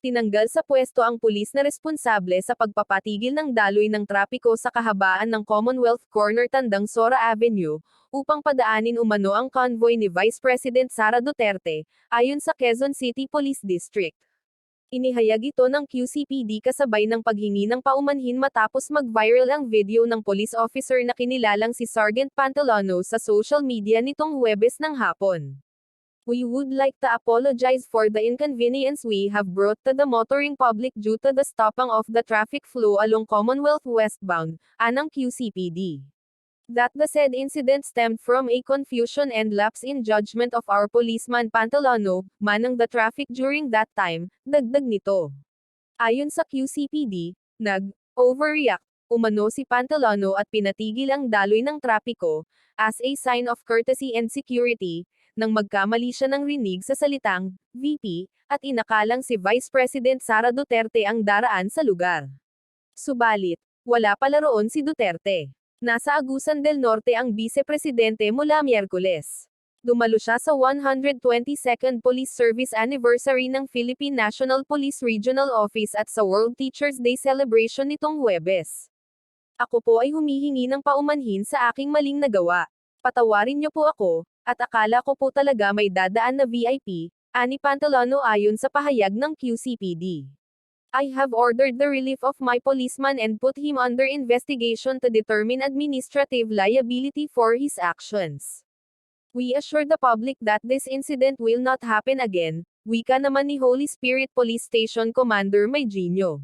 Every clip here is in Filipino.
Tinanggal sa pwesto ang pulis na responsable sa pagpapatigil ng daloy ng trapiko sa kahabaan ng Commonwealth Corner Tandang Sora Avenue, upang padaanin umano ang convoy ni Vice President Sara Duterte, ayon sa Quezon City Police District. Inihayag ito ng QCPD kasabay ng paghingi ng paumanhin matapos mag-viral ang video ng police officer na kinilalang si Sergeant Pantalono sa social media nitong Huwebes ng hapon. We would like to apologize for the inconvenience we have brought to the motoring public due to the stopping of the traffic flow along Commonwealth westbound, anang QCPD. That the said incident stemmed from a confusion and lapse in judgment of our policeman Pantalono, manang the traffic during that time, dagdag nito. Ayon sa QCPD, nag-overreact umano si Pantalono at pinatigil ang daloy ng trapiko, as a sign of courtesy and security, nang magkamali siya ng rinig sa salitang VP, at inakalang si Vice President Sara Duterte ang daraan sa lugar. Subalit, wala pala roon si Duterte. Nasa Agusan del Norte ang Vice-Presidente mula Miyerkules. Dumalo siya sa 122nd Police Service Anniversary ng Philippine National Police Regional Office at sa World Teachers' Day celebration nitong Huwebes. Ako po ay humihingi ng paumanhin sa aking maling nagawa. Patawarin niyo po ako, at akala ko po talaga may dadaan na VIP, ani Pantalono ayon sa pahayag ng QCPD. I have ordered the relief of my policeman and put him under investigation to determine administrative liability for his actions. We assure the public that this incident will not happen again, wika naman ni Holy Spirit Police Station Commander Maygino.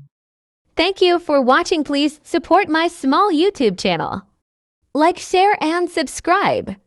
Thank you for watching. Please support my small YouTube channel. Like, share, and subscribe.